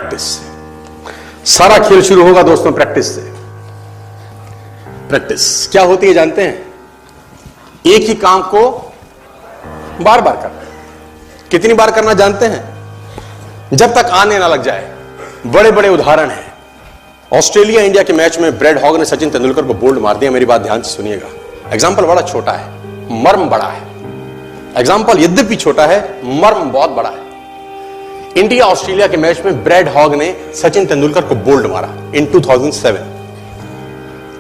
Practice से। सारा खेल शुरू होगा दोस्तों प्रैक्टिस से। प्रैक्टिस क्या होती है जानते हैं? एक ही काम को बार बार करना। कितनी बार करना जानते हैं? जब तक आने ना लग जाए। बड़े बड़े उदाहरण हैं। ऑस्ट्रेलिया इंडिया के मैच में ब्रेड हॉग ने सचिन तेंदुलकर को बोल्ड मार दिया। मेरी बात ध्यान से सुनिएगा। एग्जाम्पल बड़ा छोटा है, मर्म बड़ा है। एग्जाम्पल यद्यपि छोटा है, मर्म बहुत बड़ा है। इंडिया ऑस्ट्रेलिया के मैच में ब्रेड हॉग ने सचिन तेंदुलकर को बोल्ड मारा इन 2007।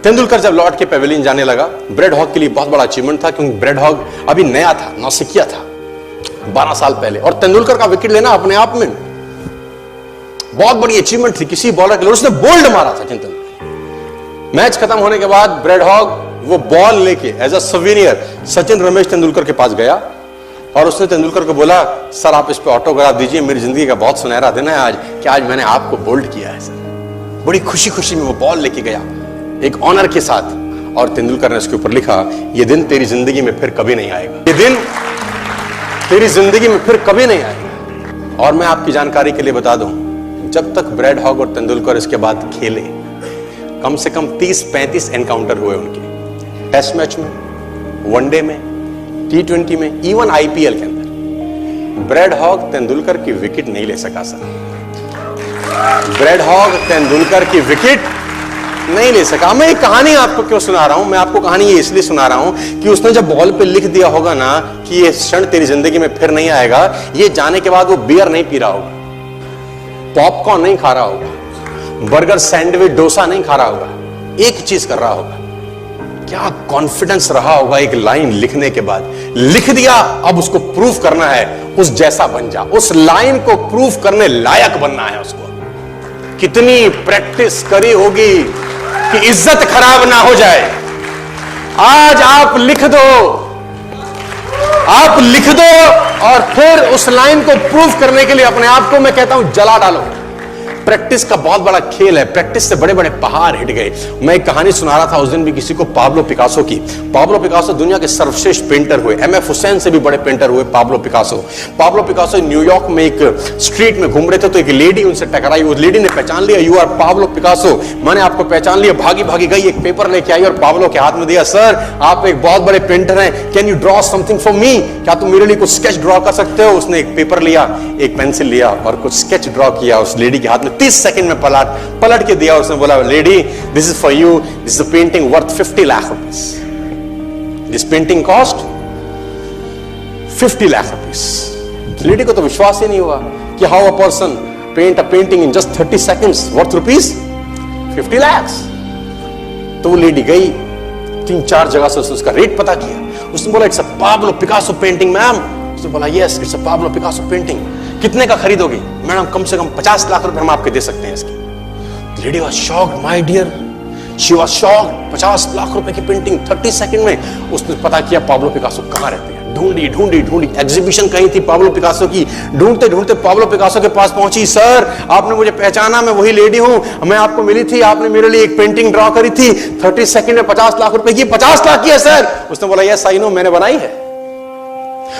तेंदुलकर जब लौट के पेविलियन जाने लगा, ब्रेड हॉग के लिए बहुत बड़ा अचीवमेंट था, क्योंकि ब्रेड हॉग अभी नया था, नौसिखिया था 12 साल पहले, और तेंदुलकर का विकेट लेना अपने आप में बहुत बड़ी अचीवमेंट थी किसी बॉलर के लिए। उसने बोल्ड मारा सचिन तेंदुलकर। मैच खत्म होने के बाद ब्रेड हॉग वो बॉल लेके as a souvenir Sachin Ramesh Tendulkar के पास गया और उसने तेंदुलकर को बोला, सर आप इस पे ऑटोग्राफ दीजिए, मेरी जिंदगी का बहुत सुनहरा दिन है आज, कि आज मैंने आपको बोल्ड किया है सर। बड़ी खुशी खुशी में वो बॉल लेके गया एक ऑनर के साथ, और तेंदुलकर ने उसके ऊपर लिखा, ये दिन तेरी जिंदगी में फिर कभी नहीं आएगा, ये दिन तेरी जिंदगी में फिर कभी नहीं आएगा। और मैं आपकी जानकारी के लिए बता दूं, जब तक ब्रेड हॉग और तेंदुलकर इसके बाद खेले, कम से कम 30-35 एनकाउंटर हुए उनके, टेस्ट मैच में, वनडे में, T20 में, इवन IPL के अंदर। ब्रेड हॉग तेंदुलकर की विकेट नहीं ले सका सर। ब्रेड हॉग तेंदुलकर की विकेट नहीं ले सका। मैं एक कहानी आपको क्यों सुना रहा हूं? मैं आपको कहानी ये इसलिए सुना रहा हूं कि उसने जब बॉल पे लिख दिया होगा ना कि ये क्षण तेरी जिंदगी में फिर नहीं आएगा, ये जाने के बाद वो बियर नहीं पी रहा होगा, पॉपकॉर्न नहीं खा रहा होगा, बर्गर, सैंडविच, डोसा नहीं खा रहा होगा, एक चीज कर रहा होगा। क्या कॉन्फिडेंस रहा होगा एक लाइन लिखने के बाद। लिख दिया, अब उसको प्रूफ करना है, उस जैसा बन जा। उस लाइन को प्रूफ करने लायक बनना है उसको। कितनी प्रैक्टिस करी होगी कि इज्जत खराब ना हो जाए। आज आप लिख दो, आप लिख दो, और फिर उस लाइन को प्रूफ करने के लिए अपने आप को मैं कहता हूं जला डालो। प्रैक्टिस का बहुत बड़ा खेल है। प्रैक्टिस से बड़े बड़े पहाड़ हिट गए। मैं एक कहानी सुना रहा था उस दिन भी किसी को, पाब्लो पिकासो की। पाब्लो पिकासो दुनिया के सर्वश्रेष्ठ पेंटर हुए। MF हुसैन से भी बड़े पेंटर हुए Pablo Picasso. Pablo Picasso New York में एक स्ट्रीट में घूम रहे थे, तो एक लेडी उनसे टकराई। उस लेडी ने पहचान लिया, यू आर पाब्लो पिकासो, मैंने आपको पहचान लिया। भागी भागी गई, एक पेपर लेके आई और पाब्लो के हाथ में दिया। सर आप एक बहुत बड़े पेंटर हैं, can you draw something for me? क्या तुम मेरे लिए कुछ स्केच ड्रॉ कर सकते हो? उसने एक पेपर लिया, एक पेंसिल लिया और कुछ स्केच ड्रॉ किया उस लेडी के हाथ में। 30 सेकंड में पलट के दिया। उसने बोला, lady this is for you, this is a painting worth 50 lakh rupees. This painting cost 50 lakh rupees. Lady को तो विश्वास ही नहीं हुआ कि how a person paint a painting in just 30 seconds worth rupees 50 lakh. तो वो लेडी गई, 3-4 जगह से उसका रेट पता किया। उसने बोला, it's a Pablo Picasso painting ma'am. उसने बोला, yes it's a Pablo Picasso painting. कितने का खरीदोगी? मैडम कम से कम 50 लाख रुपए हम आपके दे सकते हैं इसकी। Lady was shocked, my dear, she was shocked. 50 lakh रुपए की पेंटिंग 30 सेकंड में। उसने पता किया पाब्लो पिकासो कहां रहते हैं। ढूंढी ढूंढी ढूंढी, एग्जीबिशन कहीं थी पाब्लो पिकासो की। ढूंढते ढूंढते पाब्लो पिकासो के पास पहुंची। सर आपने मुझे पहचाना, मैं वही लेडी हूं, मैं आपको मिली थी, आपने मेरे लिए एक पेंटिंग ड्रॉ करी थी 30 सेकंड में 50 लाख रुपए की। 50 लाख की है सर? उसने बोला, यस आई नो, मैंने बनाई है।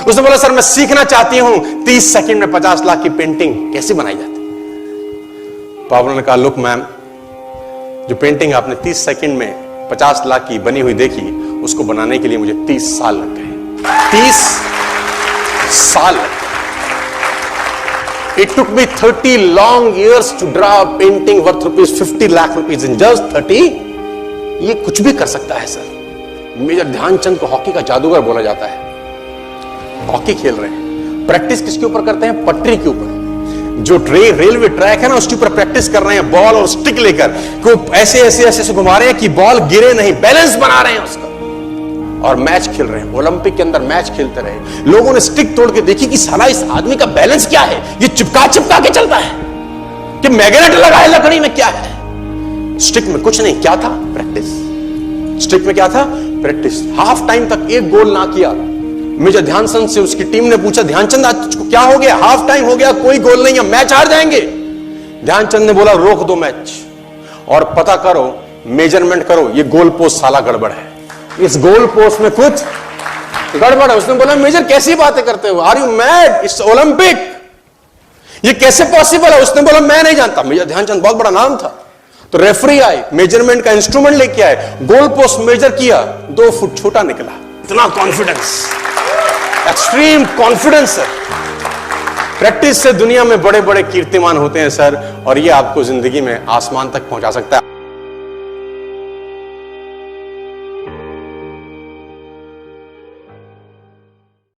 उसने बोला, सर मैं सीखना चाहती हूं 30 सेकंड में 50 लाख की पेंटिंग कैसे बनाई जाती। पाब्लो ने कहा, लुक मैम, जो पेंटिंग आपने 30 सेकंड में 50 लाख की बनी हुई देखी, उसको बनाने के लिए मुझे 30 साल लग गए। 30 साल लग गए। It took me 30 long years to draw a painting worth rupees 50 lakh rupees in just 30। ये कुछ भी कर सकता है सर। मेजर ध्यानचंद को हॉकी का जादूगर बोला जाता है। हॉकी खेल रहे हैं, प्रैक्टिस किसके ऊपर करते हैं? पटरी के ऊपर। जो रेलवे ट्रैक है ना, उसके ऊपर प्रैक्टिस कर रहे हैं, बॉल और स्टिक लेकर को ऐसे ऐसे ऐसे घुमा रहे हैं कि बॉल गिरे नहीं, बैलेंस बना रहे हैं उसका, और मैच खेल रहे हैं। ओलंपिक के अंदर मैच खेलते रहे। लोगों ने स्टिक तोड़ के देखी कि साला इस आदमी का बैलेंस क्या है, ये चिपका चिपका के चलता है कि मैग्नेट लगा है लकड़ी में, क्या है? स्टिक में कुछ नहीं, क्या था? प्रैक्टिस। स्टिक में क्या था? प्रैक्टिस। हाफ टाइम तक एक गोल ना किया। मेजर ध्यानचंद से उसकी टीम ने पूछा, ध्यानचंद आज तुझको क्या हो गया? हाफ टाइम हो गया, कोई गोल नहीं है, मैच हार जाएंगे। ध्यानचंद ने बोला, रोक दो मैच और पता करो, मेजरमेंट करो, ये गोल पोस्ट साला गड़बड़ है, इस गोल पोस्ट में कुछ गड़बड़ है। उसने बोला, मेजर कैसी बातें करते हो? Are you mad? It's Olympic. ये कैसे पॉसिबल है? उसने बोला मैं नहीं जानता, मेजर ध्यानचंद बहुत बड़ा नाम था। तो रेफरी आए, मेजरमेंट का इंस्ट्रूमेंट लेके आए, गोल पोस्ट मेजर किया, 2 फुट छोटा निकला। इतना कॉन्फिडेंस, एक्सट्रीम कॉन्फिडेंस है। प्रैक्टिस से दुनिया में बड़े बड़े कीर्तिमान होते हैं सर, और ये आपको जिंदगी में आसमान तक पहुंचा सकता है।